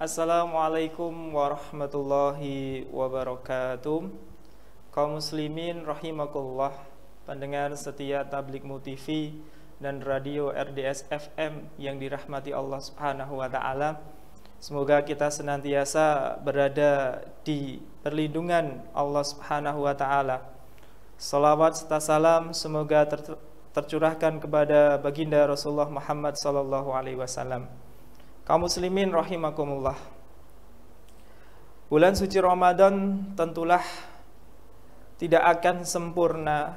Assalamualaikum warahmatullahi wabarakatuh. Kaum muslimin rahimakumullah, pendengar setia Tabligh TV dan radio RDS FM yang dirahmati Allah Subhanahu wa taala. Semoga kita senantiasa berada di perlindungan Allah Subhanahu wa taala. Salawat serta salam semoga tercurahkan kepada baginda Rasulullah Muhammad sallallahu alaihi wasallam. Kaum muslimin rahimakumullah, bulan suci Ramadan tentulah tidak akan sempurna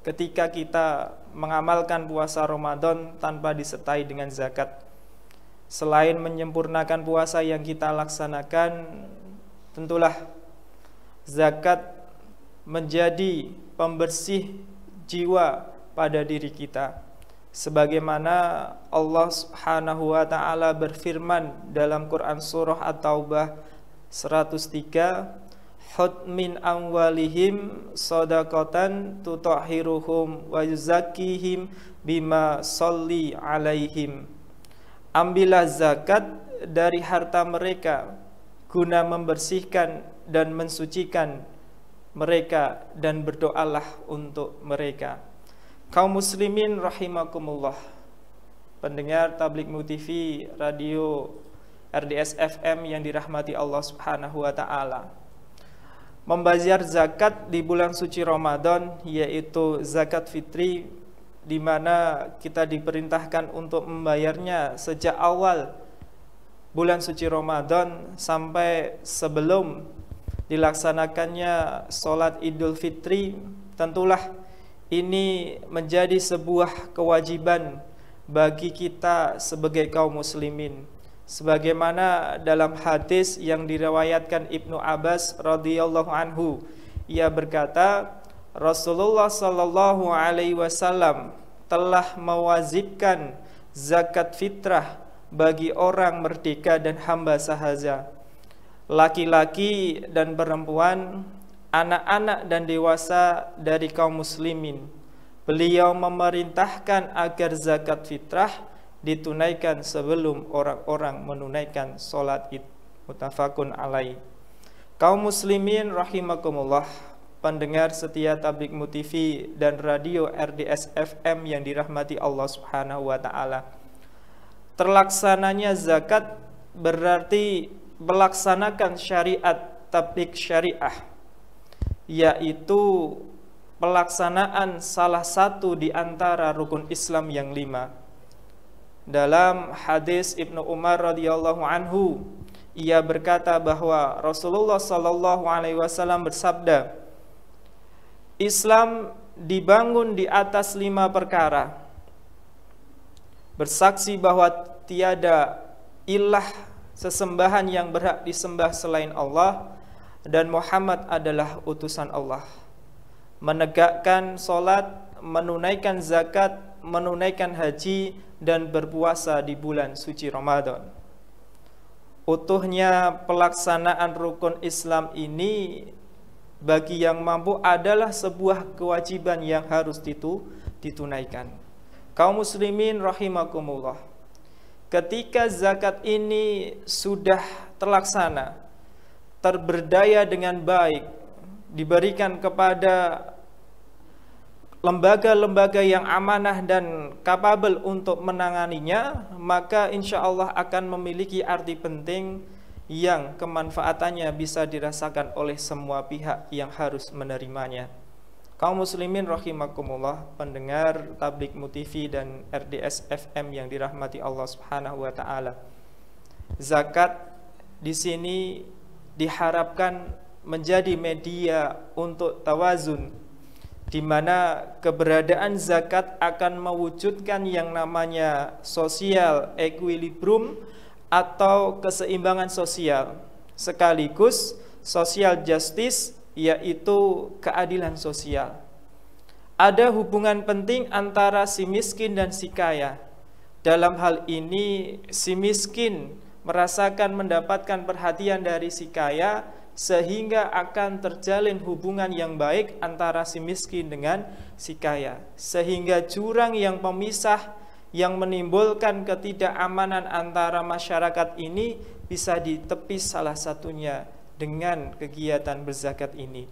ketika kita mengamalkan puasa Ramadan tanpa disertai dengan zakat. Selain menyempurnakan puasa yang kita laksanakan, tentulah zakat menjadi pembersih jiwa pada diri kita. Sebagaimana Allah Subhanahu wa taala berfirman dalam Quran surah At-Taubah 103, "Khudh min amwalihim shadaqatan tutahhiruhum wa yuzakkihim bima sholli alaihim." Ambillah zakat dari harta mereka guna membersihkan dan mensucikan mereka, dan berdoalah untuk mereka. Kaum muslimin rahimakumullah, pendengar Tabligh TV radio RDS FM yang dirahmati Allah Subhanahu wa taala. Membayar zakat di bulan suci Ramadan, yaitu zakat fitri, di mana kita diperintahkan untuk membayarnya sejak awal bulan suci Ramadan sampai sebelum dilaksanakannya sholat Idul Fitri. Tentulah ini menjadi sebuah kewajiban bagi kita sebagai kaum muslimin. Sebagaimana dalam hadis yang diriwayatkan Ibnu Abbas radhiyallahu anhu, ia berkata, Rasulullah sallallahu alaihi wasallam telah mewajibkan zakat fitrah bagi orang merdeka dan hamba sahaja, laki-laki dan perempuan, anak-anak dan dewasa dari kaum muslimin. Beliau memerintahkan agar zakat fitrah ditunaikan sebelum orang-orang menunaikan sholat id. Muttafaqun alaih. Kaum muslimin rahimakumullah, pendengar setia Tabligh TV dan radio RDS FM yang dirahmati Allah Subhanahu wa taala. Terlaksananya zakat berarti melaksanakan syariat tabligh syariah, yaitu pelaksanaan salah satu di antara rukun Islam yang 5. Dalam hadis Ibnu Umar radhiyallahu anhu, ia berkata bahwa Rasulullah sallallahu alaihi wasallam bersabda, Islam dibangun di atas 5 perkara: bersaksi bahwa tiada ilah sesembahan yang berhak disembah selain Allah, dan Muhammad adalah utusan Allah, menegakkan sholat, menunaikan zakat, menunaikan haji, dan berpuasa di bulan suci Ramadan. Utuhnya pelaksanaan rukun Islam ini bagi yang mampu adalah sebuah kewajiban yang harus ditunaikan. Kaum muslimin rahimakumullah, ketika zakat ini sudah terlaksana, terberdaya dengan baik, diberikan kepada lembaga-lembaga yang amanah dan kapabel untuk menanganinya, maka insya Allah akan memiliki arti penting yang kemanfaatannya bisa dirasakan oleh semua pihak yang harus menerimanya. Kaum muslimin rahimakumullah, pendengar Tabligh TV dan RDS FM yang dirahmati Allah Subhanahu wa taala. Zakat di sini diharapkan menjadi media untuk tawazun, di mana keberadaan zakat akan mewujudkan yang namanya social equilibrium atau keseimbangan sosial, sekaligus social justice, yaitu keadilan sosial. Ada hubungan penting antara si miskin dan si kaya. Dalam hal ini, si miskin merasakan mendapatkan perhatian dari si kaya, sehingga akan terjalin hubungan yang baik antara si miskin dengan si kaya, sehingga jurang yang pemisah yang menimbulkan ketidakamanan antara masyarakat ini bisa ditepis salah satunya dengan kegiatan berzakat ini.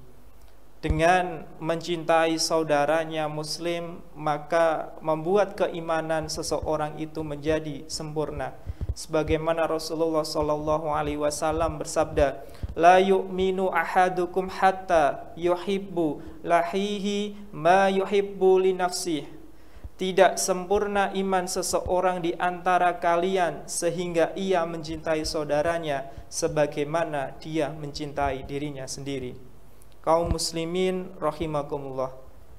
Dengan mencintai saudaranya muslim, maka membuat keimanan seseorang itu menjadi sempurna. Sebagaimana Rasulullah sallallahu alaihi wasallam bersabda, la yu'minu ahadukum hatta yuhibbu lahihi ma yuhibbu li nafsihi. Tidak sempurna iman seseorang di antara kalian sehingga ia mencintai saudaranya sebagaimana dia mencintai dirinya sendiri. Kaum muslimin rahimakumullah,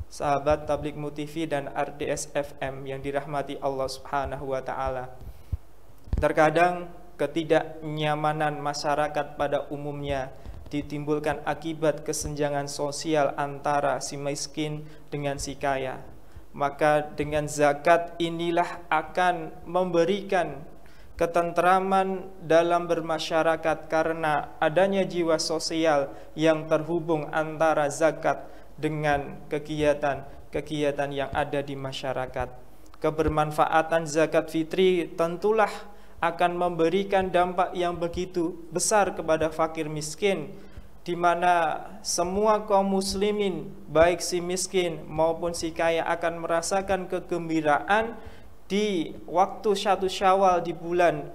sahabat Tabligh MUTV dan RDS FM yang dirahmati Allah Subhanahu wa taala. Terkadang ketidaknyamanan masyarakat pada umumnya ditimbulkan akibat kesenjangan sosial antara si miskin dengan si kaya. Maka dengan zakat inilah akan memberikan ketentraman dalam bermasyarakat, karena adanya jiwa sosial yang terhubung antara zakat dengan kegiatan-kegiatan yang ada di masyarakat. Kebermanfaatan zakat fitri tentulah akan memberikan dampak yang begitu besar kepada fakir miskin, di mana semua kaum muslimin, baik si miskin maupun si kaya, akan merasakan kegembiraan di waktu 1 Syawal di bulan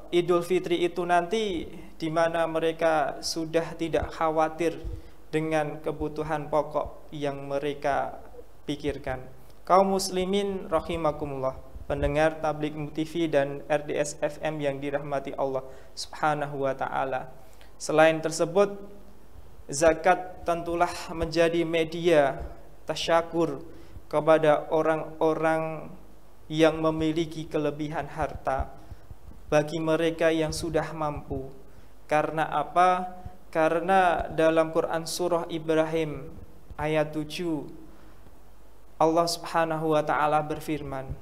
Idul Fitri itu nanti, di mana mereka sudah tidak khawatir dengan kebutuhan pokok yang mereka pikirkan. Kaum muslimin rahimakumullah, pendengar Tabligh MUTV dan RDS FM yang dirahmati Allah Subhanahu wa taala. Selain tersebut, zakat tentulah menjadi media tasyakur kepada orang-orang yang memiliki kelebihan harta, bagi mereka yang sudah mampu. Karena apa? Karena dalam Quran surah Ibrahim ayat 7, Allah Subhanahu wa taala berfirman,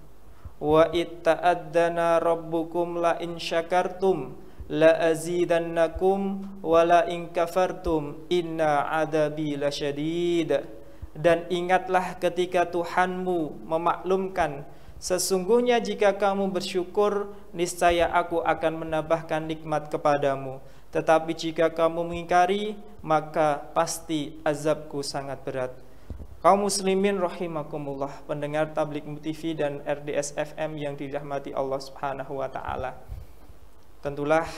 wa itta'addana rabbukum la in syakartum la azidannakum wa la in kafartum inna adabi lasyadid. Dan ingatlah ketika Tuhanmu memaklumkan, sesungguhnya jika kamu bersyukur, niscaya aku akan menambahkan nikmat kepadamu. Tetapi jika kamu mengingkari, maka pasti azabku sangat berat. Kaum muslimin rahimakumullah, pendengar Tabligh MUTV dan RDS FM yang dirahmati Allah Subhanahu wa taala. Tentulah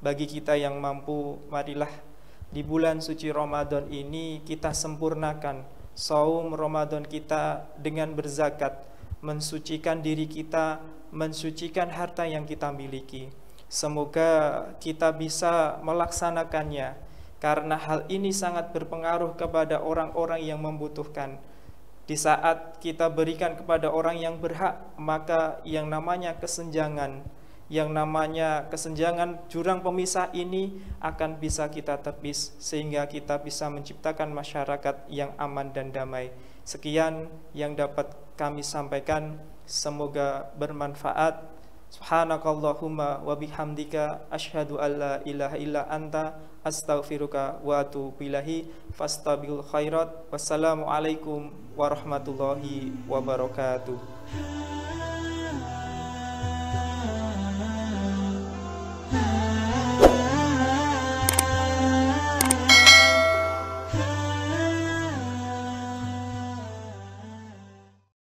bagi kita yang mampu, marilah di bulan suci Ramadan ini kita sempurnakan saum Ramadan kita dengan berzakat, mensucikan diri kita, mensucikan harta yang kita miliki. Semoga kita bisa melaksanakannya, karena hal ini sangat berpengaruh kepada orang-orang yang membutuhkan. Di saat kita berikan kepada orang yang berhak, maka yang namanya kesenjangan jurang pemisah ini akan bisa kita tepis, sehingga kita bisa menciptakan masyarakat yang aman dan damai. Sekian yang dapat kami sampaikan, semoga bermanfaat. Subhanakallahumma wa bihamdika asyhadu an la ilaha illa anta astaghfiruka wa atubu ilahi fastabiqul khairat. Wassalamualaikum warahmatullahi wabarakatuh.